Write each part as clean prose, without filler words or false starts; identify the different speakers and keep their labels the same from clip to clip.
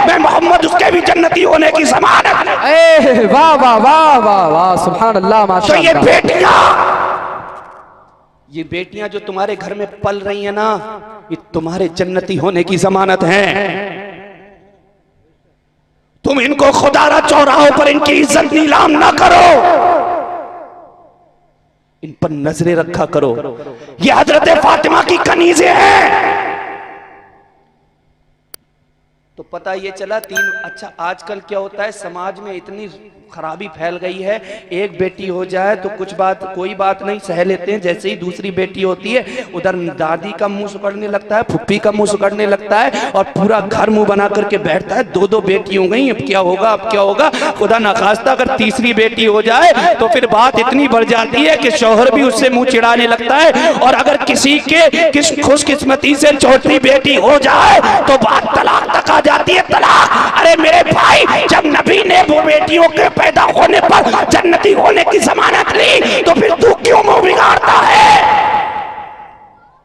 Speaker 1: मैं मोहम्मद उसके भी जन्नती होने की ज़मानत है।
Speaker 2: वाह वाह वाह वाह वाह, सुभान अल्लाह,
Speaker 1: तो
Speaker 2: माशाअल्लाह।
Speaker 1: ये बेटियां जो तुम्हारे घर में पल रही है ना, ये तुम्हारे जन्नती होने की जमानत है। तुम इनको खुदारा चौराहों पर इनकी इज्जत नीलाम ना करो, इन पर नजरें रखा करो। ये हजरत फातिमा की कनीज़ें हैं। तो पता ये चला अच्छा आजकल क्या होता है, समाज में इतनी खराबी फैल गई है, एक बेटी हो जाए तो कोई बात नहीं सह लेते हैं, जैसे ही दूसरी बेटी होती है उधर दादी का मुंह सुकड़ने लगता है, फुप्पी का मुंह सुकड़ने लगता है, और पूरा घर मुंह बना करके बैठता है। दो बेटी हो गई, अब क्या होगा, अब क्या होगा। खुदा ना खास्ता अगर तीसरी बेटी हो जाए तो फिर बात इतनी बढ़ जाती है कि शौहर भी उससे मुंह चिढ़ाने लगता है, और अगर किसी के खुशकिस्मती से चौथी बेटी हो जाए तो बात तलाक तक आ जाती है। तलाक, अरे मेरे भाई, जब नबी ने वो बेटियों के पैदा होने पर जन्नती होने की जमानत ली, तो फिर तू क्यों मुंह बिगाड़ता है?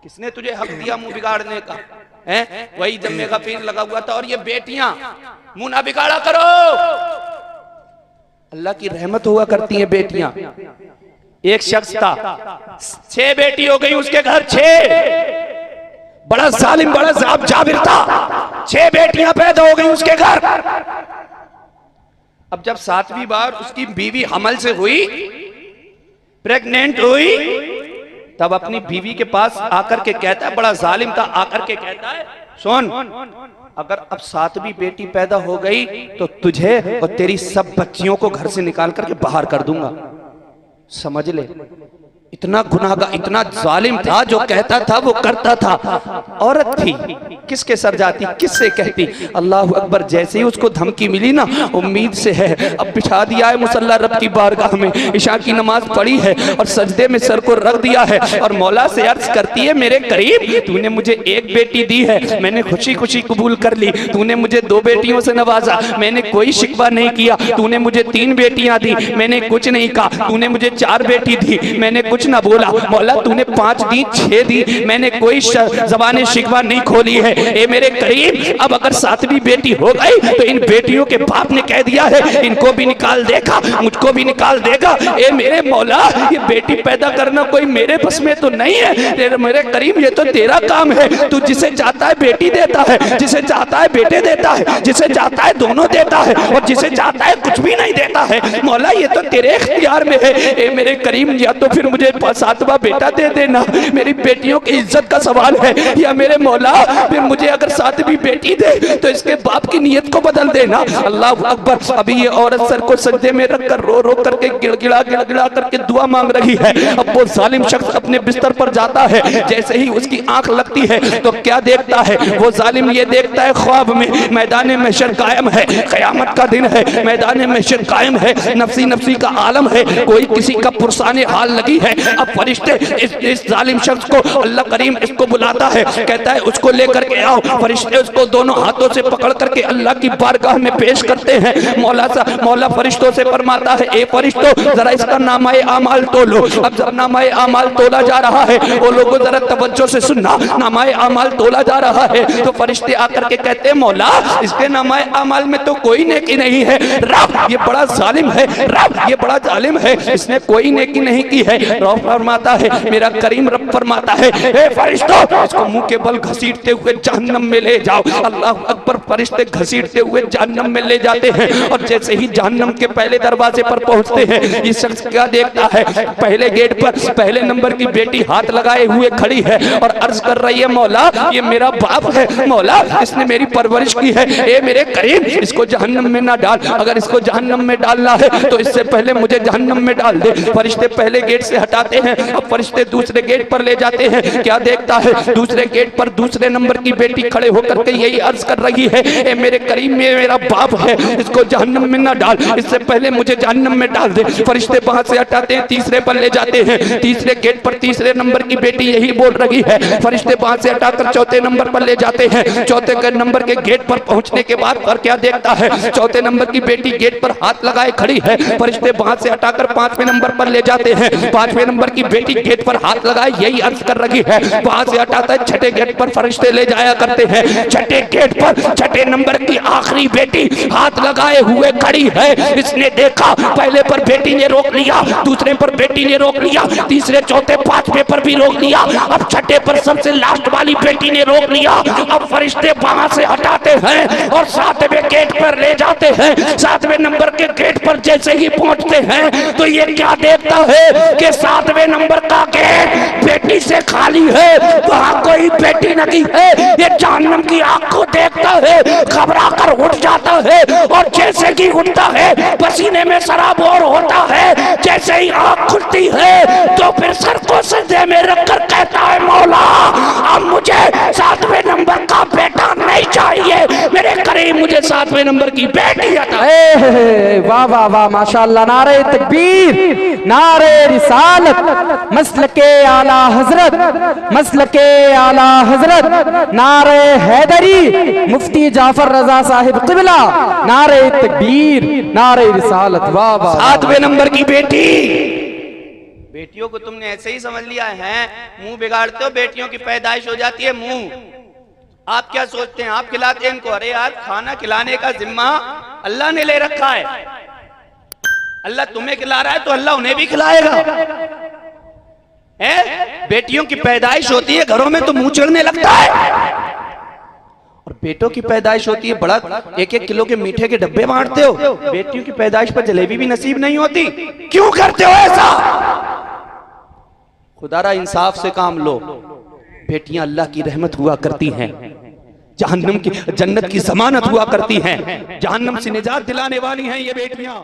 Speaker 1: किसने तुझे हक दिया मुंह बिगाड़ने का? हैं? वही जम्मे का पीर लगा हुआ था। और ये बेटियां मुंह ना बिगाड़ा करो, अल्लाह की रहमत हुआ करती है बेटियां। एक शख्स था, 6 बेटी हो गई उसके घर, 6, बड़ा जालिम, बड़ा जाबिर था। 6 बेटियां पैदा हो गई उसके घर। अब जब 7वीं बार उसकी बीवी हमल से हुई, प्रेग्नेंट हुई, तब अपनी बीवी के पास आकर के कहता है, बड़ा जालिम था, आकर के कहता है, सुन, अगर अब 7वीं बेटी पैदा हो गई तो तुझे और तेरी सब बच्चियों को घर से निकाल करके बाहर कर दूंगा, समझ ले। इतना गुनाहगार, इतना जालिम था, जो कहता था वो करता था। औरत थी, किसके सर जाती, किससे कहती। अल्लाह अकबर, जैसे ही उसको धमकी मिली ना, उम्मीद से है, अब बिठा दिया है मुसल्ला रब की बारगाह में, इशा की नमाज पढ़ी है और सजदे में सर को रख दिया है, और मौला से अर्ज करती है, मेरे करीब, तूने मुझे एक बेटी दी है, मैंने खुशी खुशी कबूल कर ली। तूने मुझे 2 बेटियों से नवाजा, मैंने कोई शिकवा नहीं किया। तूने मुझे 3 बेटियां दी, मैंने कुछ नहीं कहा। तूने मुझे 4 बेटी दी, मैंने कुछ ना बोला। मौला तूने 5 दी, 6 दी, मैंने कोई ज़बान शिकवा नहीं खोली है। ए मेरे करीब, अब अगर 7वीं बेटी हो गई तो इन बेटियों के बाप ने कह दिया है, इनको भी निकाल देगा, मुझको भी निकाल देगा। ए मेरे मौला, ये बेटी पैदा करना कोई मेरे बस में तो नहीं है। मेरे करीब, ये तो तेरा काम है। तू जिसे चाहता है बेटी देता है, जिसे चाहता है बेटे देता है, जिसे चाहता है दोनों देता है, और जिसे चाहता है कुछ भी नहीं देता है। मौला, ये तो तेरे इख्तियार में है। ए मेरे करीम, या तो फिर मुझे 7वां बेटा दे देना, मेरी बेटियों की इज्जत का सवाल है, या मेरे मौला फिर मुझे अगर 7वीं बेटी दे तो इसके बाप की नीयत को बदल देना। अल्लाह अकबर। अभी ये औरत सर को सजदे में रखकर रो रो करके गिड़गिड़ा करके दुआ मांग रही है। अब वो जालिम शख्स अपने बिस्तर पर जाता है, जैसे ही उसकी आंख लगती है तो क्या देखता है वो जालिम? ये देखता है ख्वाब में मैदान महशर कायम है, क़यामत का दिन है, मैदान महशर कायम है, नफसी नफसी का आलम है, कोई किसी का पुरसाने हाल लगी है। अब फरिश्ते इस जालिम शख्स को, अल्लाह करीम इसको बुलाता है, कहता है उसको लेकर के आओ। फरिश्ते उसको दोनों हाथों से पकड़ करके अल्लाह की बारगाह में पेश करते हैं। मौला फरिश्तों से फरमाता है, ए फरिश्तों, जरा इसका नामाए आमाल तोलो। अब जब नामाए आमाल तोला जा रहा है, वो लोगों जरा तवज्जो से सुनना, नामाए आमाल तोला जा रहा है तो फरिश्ते आकर के कहते हैं, मौला, इसके नामाए आमाल में तो कोई नेकी नहीं है। रब, ये बड़ा जालिम है, रब, ये बड़ा जालिम है, इसने कोई नेकी नहीं की है। रब फरमाता है, मेरा करीम रब फरमाता है, ए फरिश्तों, इसको मुंह के बल घसीटते हुए जहन्नम में ले जाओ। अल्लाह अकबर। फरिश्ते घसीटते हुए जहन्नम में ले जाते हैं, और जैसे ही जहन्नम के पहले दरवाजे पर पहुंचते हैं, ये शख्स क्या देखता है? पहले गेट पर पहले नंबर की बेटी हाथ लगाए हुए खड़ी है और अर्ज कर रही है, मौला, ये मेरा बाप है, मौला, इसने मेरी परवरिश की है। ए मेरे करीम, इसको जहन्नम में ना डाल, अगर इसको जहन्नम में डालना है तो इससे पहले मुझे जहन्नम में डाल दे। फरिश्ते पहले गेट से हटाते हैं, अब फरिश्ते दूसरे गेट पर ले जाते हैं। क्या देखता है? दूसरे गेट पर दूसरे नंबर की बेटी खड़े होकर के यही अर्ज कर रही है, ए मेरे करीम, में मेरा बाप है, इसको जहन्नम में ना डाल, इससे पहले मुझे जहन्नम में डाल दे। फरिश्ते वहां से हटाते हैं, तीसरे पर ले जाते हैं। तीसरे गेट पर तीसरे नंबर की बेटी यही बोल रही है। फरिश्ते वहां से हटाकर चौथे नंबर पर ले जाते हैं। चौथे नंबर के गेट पर पहुंचने के बाद और क्या देखता है? चौथे नंबर की बेटी गेट पर हाथ लगाए खड़ी है। फरिश्ते वहां से हटाकर 5वें नंबर पर ले जाते हैं। 5वें नंबर की बेटी गेट पर हाथ लगाए यही अर्ज कर रही है। वहां से हटाता है, छठे गेट पर फरिश्ते ले जाया करते हैं। छठे गेट पर छठे नंबर की आखिरी बेटी हाथ लगाए हुए खड़ी है। इसने देखा, पहले पर बेटी ने रोक लिया, दूसरे पर बेटी ने रोक लिया, तीसरे चौथे पांचवे पर भी रोक लिया, अब छठे पर सबसे लास्ट वाली बेटी ने रोक लिया। अब फरिश्ते वहां से हटाते हैं और सातवें गेट पर ले जाते हैं। सातवें नंबर के गेट पर जैसे ही पहुंचते हैं तो ये क्या देखता है कि सातवें नंबर का गेट बेटी से खाली है, वहां कोई बेटी नहीं है। ये जहन्नम की आग को देखता है, घबरा कर उठ जाता है और जैसे ही उठता है पसीने में सराबोर होता है। जैसे ही आंख खुलती है तो फिर सर को सजदे में रखकर कहता है, मौला अब मुझे सातवें नंबर का बेटा नहीं चाहिए, मेरे करीब मुझे सातवें नंबर की बेटी अता।
Speaker 2: वाह वाह वाह माशाअल्लाह। नारे तकबीर, नारे रिसालत, मसलके आला हजरत, मसलके आला हजरत, नारे हैदरी, मुफ्ती जाफर रजा साहिब क़िबला, नारे तकबीर, नारे रिसालत। वाह वाह।
Speaker 1: सातवें नंबर की बेटी। बेटियों को तुमने ऐसे ही समझ लिया है, मुंह बिगाड़ते हो, बेटियों की पैदाइश हो जाती है मुंह। आप क्या सोचते हैं आप खिलाते हैं इनको? अरे यार, खाना खिलाने का जिम्मा अल्लाह ने ले रखा है। अल्लाह तुम्हें खिला रहा है तो अल्लाह उन्हें भी खिलाएगा। बेटियों की पैदाइश होती है घरों में तो मुंह चिढ़ने लगता है, और बेटों की पैदाइश होती है बड़ा 1-1 किलो के मीठे के डब्बे बांटते हो। बेटियों की पैदाइश पर जलेबी भी नसीब नहीं होती। क्यों करते हो ऐसा? खुदारा इंसाफ से काम लो। बेटियां अल्लाह की रहमत हुआ करती हैं, जहन्नम की जन्नत की जमानत हुआ करती हैं, जहन्नम से निजात दिलाने वाली हैं ये बेटियां।